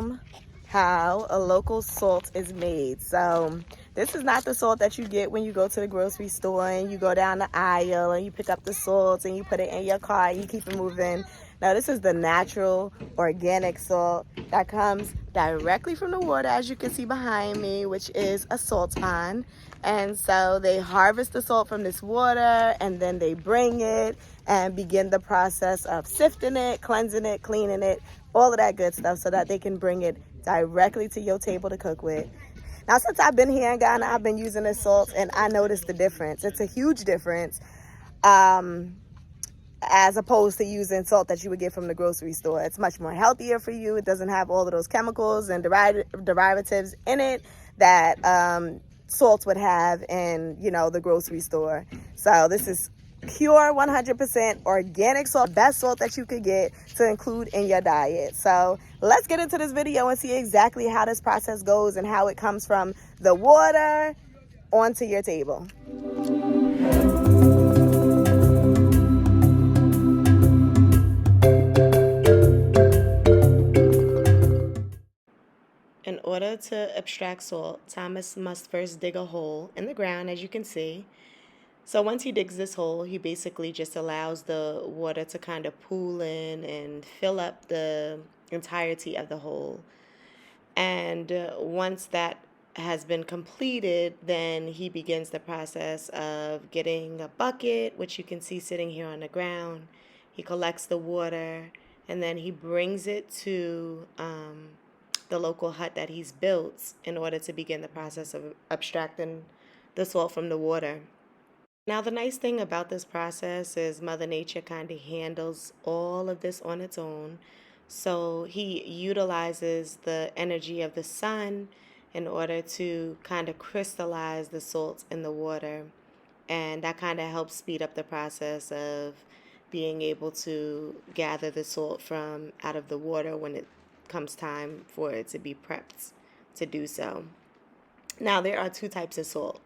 them how a local salt is made. So this is not the salt that you get when you go to the grocery store and you go down the aisle and you pick up the salt and you put it in your car and you keep it moving. Now this is the natural organic salt that comes directly from the water, as you can see behind me, which is a salt pond. And so they harvest the salt from this water and then they bring it and begin the process of sifting it, cleansing it, cleaning it, all of that good stuff so that they can bring it directly to your table to cook with. Now, since I've been here in Ghana, I've been using this salt and I noticed the difference. It's a huge difference as opposed to using salt that you would get from the grocery store. It's much more healthier for you. It doesn't have all of those chemicals and derivatives in it that salts would have in, the grocery store. So this is pure 100% organic salt, best salt that you could get to include in your diet. So let's get into this video and see exactly how this process goes and how it comes from the water onto your table. In order to extract salt, Thomas must first dig a hole in the ground, as you can see. So once he digs this hole, he basically just allows the water to kind of pool in and fill up the entirety of the hole. And once that has been completed, then he begins the process of getting a bucket, which you can see sitting here on the ground. He collects the water and then he brings it to the local hut that he's built in order to begin the process of abstracting the salt from the water. Now, the nice thing about this process is Mother Nature kind of handles all of this on its own. So he utilizes the energy of the sun in order to kind of crystallize the salts in the water. And that kind of helps speed up the process of being able to gather the salt from out of the water when it comes time for it to be prepped to do so. Now, there are two types of salt.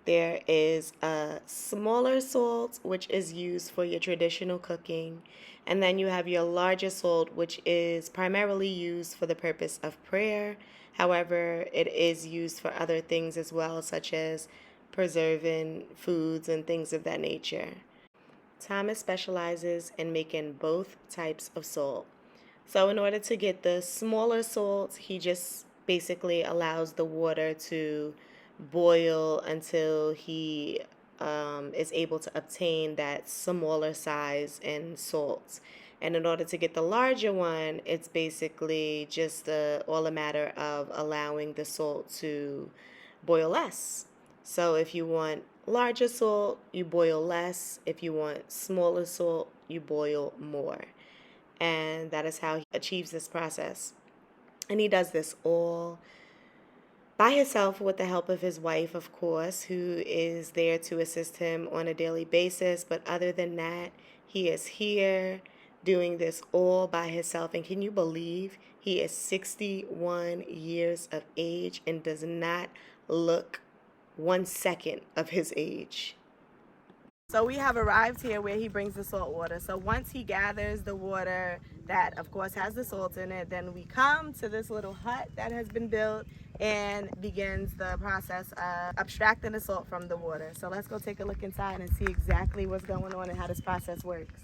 There is a smaller salt, which is used for your traditional cooking. And then you have your larger salt, which is primarily used for the purpose of prayer. However, it is used for other things as well, such as preserving foods and things of that nature. Thomas specializes in making both types of salt. So in order to get the smaller salt, he just basically allows the water to boil until he is able to obtain that smaller size in salts. And in order to get the larger one, it's basically just all a matter of allowing the salt to boil less. So if you want larger salt, you boil less. If you want smaller salt, you boil more. And that is how he achieves this process. And he does this all by himself with the help of his wife, of course, who is there to assist him on a daily basis. But other than that, he is here doing this all by himself. And can you believe he is 61 years of age and does not look 1 second of his age? So we have arrived here where he brings the salt water. So once he gathers the water that, of course, has the salt in it, then we come to this little hut that has been built and begins the process of abstracting the salt from the water. So let's go take a look inside and see exactly what's going on and how this process works.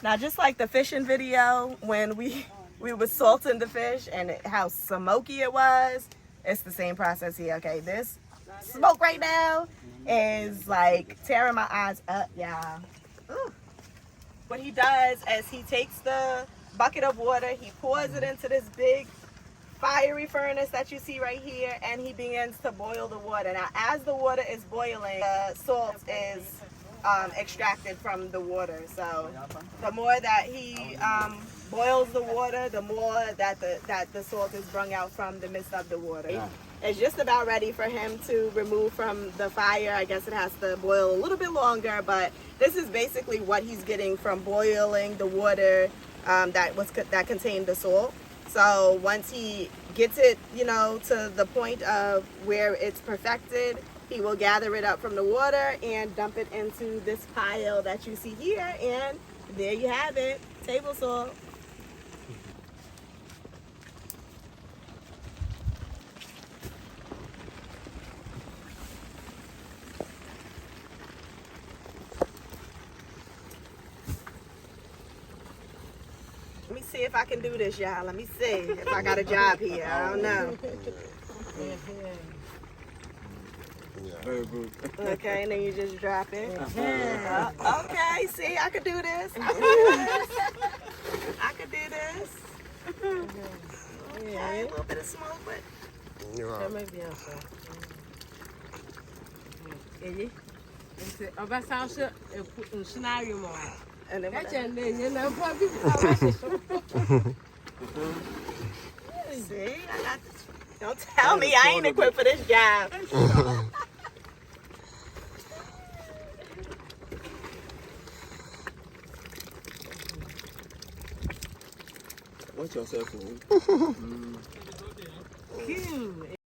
Now, just like the fishing video, when we were salting the fish and how smoky it was, it's the same process here. Okay, this smoke right now is like tearing my eyes up, y'all. What he does is he takes the bucket of water, he pours it into this big fiery furnace that you see right here, and he begins to boil the water. Now, as the water is boiling, the salt is extracted from the water. So the more that he boils the water, the more that the salt is wrung out from the midst of the water. It's just about ready for him to remove from the fire. I guess it has to boil a little bit longer, but this is basically what he's getting from boiling the water that contained the salt. So once he gets it, to the point of where it's perfected, he will gather it up from the water and dump it into this pile that you see here, and there you have it, table salt. see if I can do this, y'all. Let me see if I got a job here. I don't know. Very good. Okay, and then you just drop it. Okay, see, I could do this. I could do this. Okay, a little bit of smoke, but... On va s'arranger un scénario, moi. And then see, I got this. Don't tell me I ain't equipped for this job. Watch yourself. Cute.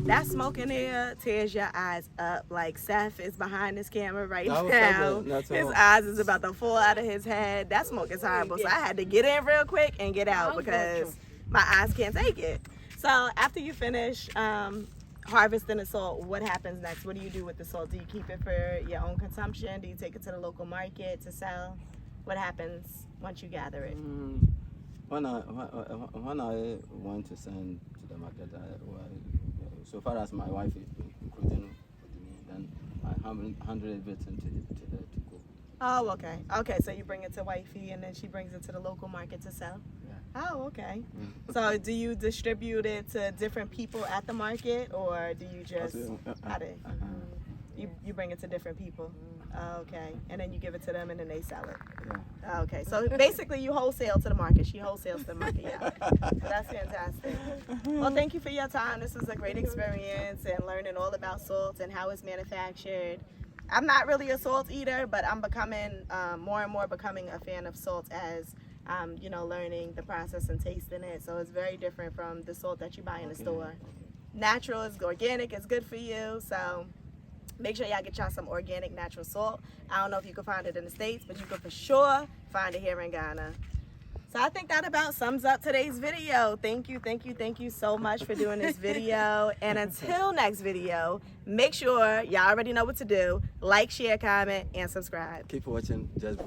That smoke in there tears your eyes up. Like Seth is behind this camera right That was now. something. His eyes is about to fall out of his head. That smoke is horrible. So I had to get in real quick and get out because my eyes can't take it. So after you finish harvesting the salt, what happens next? What do you do with the salt? Do you keep it for your own consumption? Do you take it to the local market to sell? What happens once you gather it? When I want to send to the market, so far as my wife is including with me, then I handle it into to go. Oh, okay. Okay, so you bring it to wifey and then she brings it to the local market to sell? Yeah. Oh, okay. So do you distribute it to different people at the market or do you just, you bring it to different people? Okay, and then you give it to them and then they sell it? Yeah. Okay, so basically you wholesale to the market. She wholesales to the market, yeah. That's fantastic. Well, thank you for your time. This was a great experience and learning all about salt and how it's manufactured. I'm not really a salt eater, but I'm becoming more and more becoming a fan of salt as you know, learning the process and tasting it. So it's very different from the salt that you buy in the store. Natural is organic, it's good for you. So make sure y'all get y'all some organic natural salt. I don't know if you can find it in the States, but you can for sure find it here in Ghana. So I think that about sums up today's video. Thank you so much for doing this video. And until next video, make sure y'all already know what to do. Like, share, comment, and subscribe. Keep watching Juss.